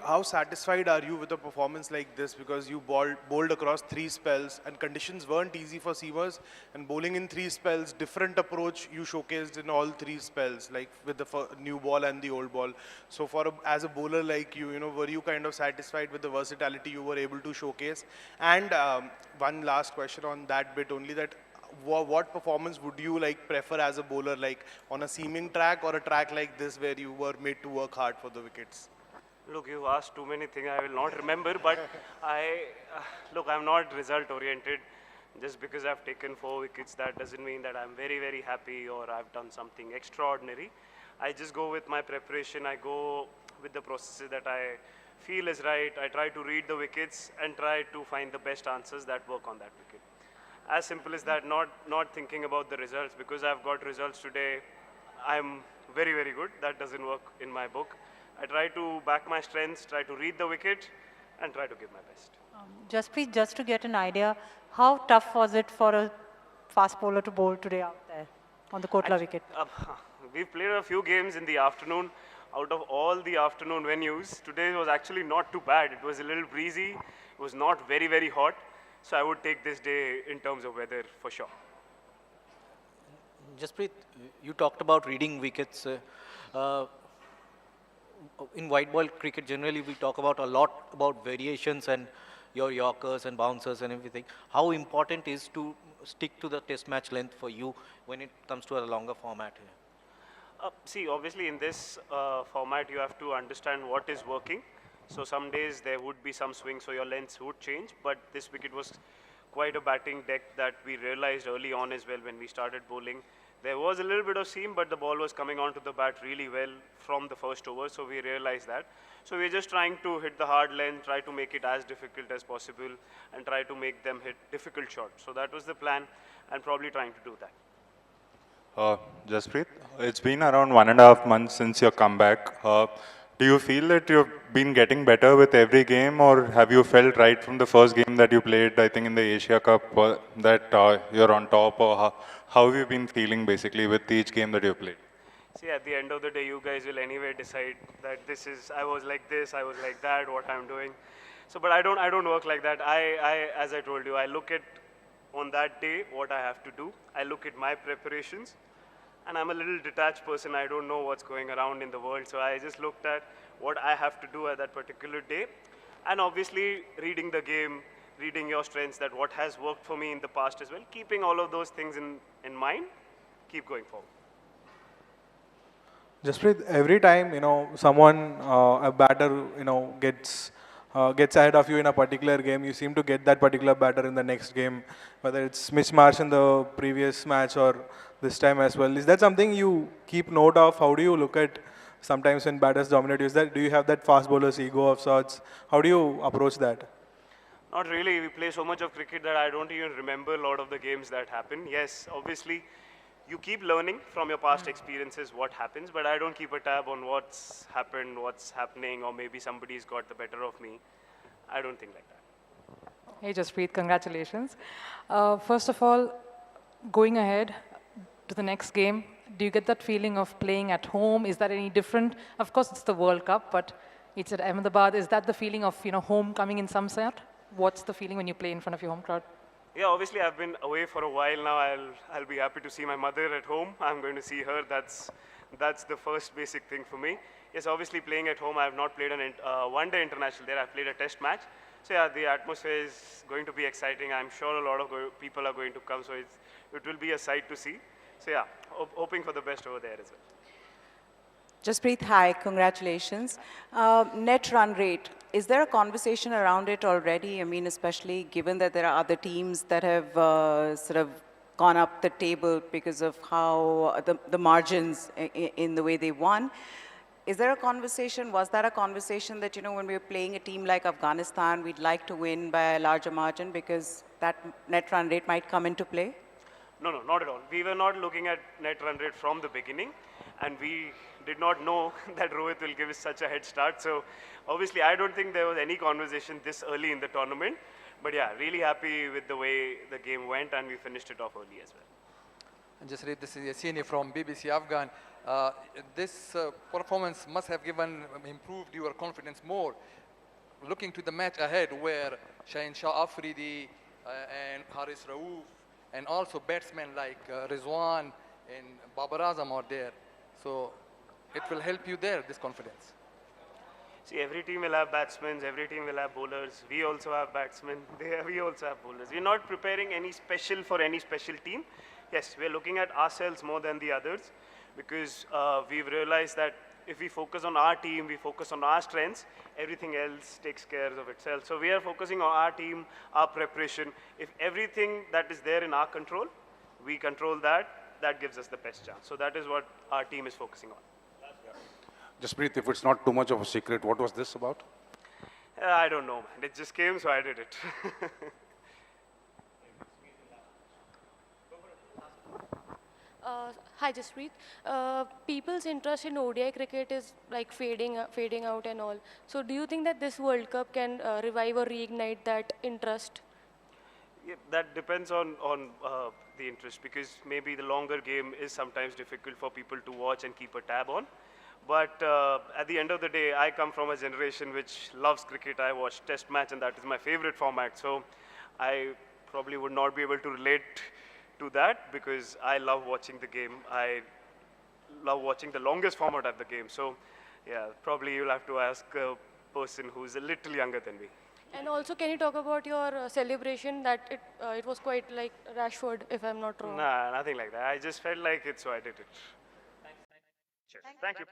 How satisfied are you with a performance like this? Because you bowled across 3 spells and conditions weren't easy for seamers, and bowling in 3 spells, different approach you showcased in all 3 spells, like with the new ball and the old ball. So as a bowler like you, were you kind of satisfied with the versatility you were able to showcase? And one last question on that bit only, that what performance would you like prefer as a bowler, like on a seaming track or a track like this where you were made to work hard for the wickets? Look, you asked too many things I will not remember, but look, I'm not result oriented. Just because I've taken 4 wickets, that doesn't mean that I'm very, very happy or I've done something extraordinary. I just go with my preparation. I go with the processes that I feel is right. I try to read the wickets and try to find the best answers that work on that wicket. As simple as that, not thinking about the results. Because I've got results today, I'm very, very good. That doesn't work in my book. I try to back my strengths, try to read the wicket, and try to give my best. Jasprit, just to get an idea, how tough was it for a fast bowler to bowl today out there on the Kotla wicket? We've played a few games in the afternoon. Out of all the afternoon venues, today was actually not too bad. It was a little breezy. It was not very, very hot. So I would take this day in terms of weather for sure. Jasprit, you talked about reading wickets. In white ball cricket, generally we talk about a lot about variations and your yorkers and bouncers and everything. How important is to stick to the test match length for you when it comes to a longer format here? See, obviously in this format, you have to understand what is working. So some days there would be some swings, so your lengths would change. But this wicket was quite a batting deck that we realized early on as well when we started bowling. There was a little bit of seam, but the ball was coming onto the bat really well from the first over, so we realized that. So we're just trying to hit the hard length, try to make it as difficult as possible, and try to make them hit difficult shots. So that was the plan, and probably trying to do that. Jasprit, it's been around 1.5 months since your comeback. Do you feel that you've been getting better with every game, or have you felt right from the first game that you played, I think in the Asia Cup, that you're on top, or how have you been feeling basically with each game that you've played? See, at the end of the day, you guys will anyway decide that I was like this, I was like that, what I'm doing. So, but I don't work like that. As I told you, I look at on that day what I have to do. I look at my preparations. And I'm a little detached person. I don't know what's going around in the world. So I just looked at what I have to do at that particular day. And obviously, reading the game, reading your strengths, that what has worked for me in the past as well, keeping all of those things in mind, keep going forward. Jasprit, every time, someone, a batter, gets ahead of you in a particular game, you seem to get that particular batter in the next game, whether it's Mitch Marsh in the previous match or this time as well. Is that something you keep note of? How do you look at sometimes when batters dominate? Do you have that fast bowler's ego of sorts? How do you approach that? Not really. We play so much of cricket that I don't even remember a lot of the games that happen. Yes, obviously, you keep learning from your past experiences what happens, but I don't keep a tab on what's happened, what's happening, or maybe somebody's got the better of me. I don't think like that. Hey, Jasprit, congratulations. First of all, going ahead to the next game, do you get that feeling of playing at home? Is that any different? Of course, it's the World Cup, but it's at Ahmedabad. Is that the feeling of home coming in some sort? What's the feeling when you play in front of your home crowd? Yeah, obviously I've been away for a while now. I'll be happy to see my mother at home. I'm going to see her. That's the first basic thing for me. Yes, obviously playing at home. I have not played a one-day international there. I've played a test match. So yeah, the atmosphere is going to be exciting. I'm sure a lot of people are going to come. So it will be a sight to see. So yeah, hoping for the best over there as well. Jasprit, hi, congratulations. Net run rate, is there a conversation around it already? I mean, especially given that there are other teams that have sort of gone up the table because of how the margins in the way they won. Is there a conversation, was that a conversation that, when we were playing a team like Afghanistan, we'd like to win by a larger margin because that net run rate might come into play? No, not at all. We were not looking at net run rate from the beginning, and we did not know that Rohit will give us such a head start. So obviously, I don't think there was any conversation this early in the tournament. But yeah, really happy with the way the game went, and we finished it off early as well. Jasprit, this is Yassini from BBC Afghan. This performance must have improved your confidence more. Looking to the match ahead where Shaheen Shah Afridi and Haris Rauf and also batsmen like Rizwan and Babar Azam are there. So it will help you there, this confidence. See, every team will have batsmen, every team will have bowlers. We also have batsmen, we also have bowlers. We're not preparing any special for any special team. Yes, we're looking at ourselves more than the others because we've realized that if we focus on our team, we focus on our strengths, everything else takes care of itself. So we are focusing on our team, our preparation. If everything that is there in our control, we control that, that gives us the best chance. So that is what our team is focusing on. Jasprit, if it's not too much of a secret, what was this about? I don't know, man. It just came, so I did it. Hi, Jasprit. People's interest in ODI cricket is like fading out and all. So do you think that this World Cup can revive or reignite that interest? Yeah, that depends on the interest because maybe the longer game is sometimes difficult for people to watch and keep a tab on. But at the end of the day, I come from a generation which loves cricket. I watch Test match and that is my favorite format. So I probably would not be able to relate to that because I love watching the game. I love watching the longest format of the game. So yeah, probably you'll have to ask a person who's a little younger than me. And also, can you talk about your celebration that it was quite like Rashford, if I'm not wrong? Nah, nothing like that. I just felt like it, so I did it. Thanks. Cheers. Thank you.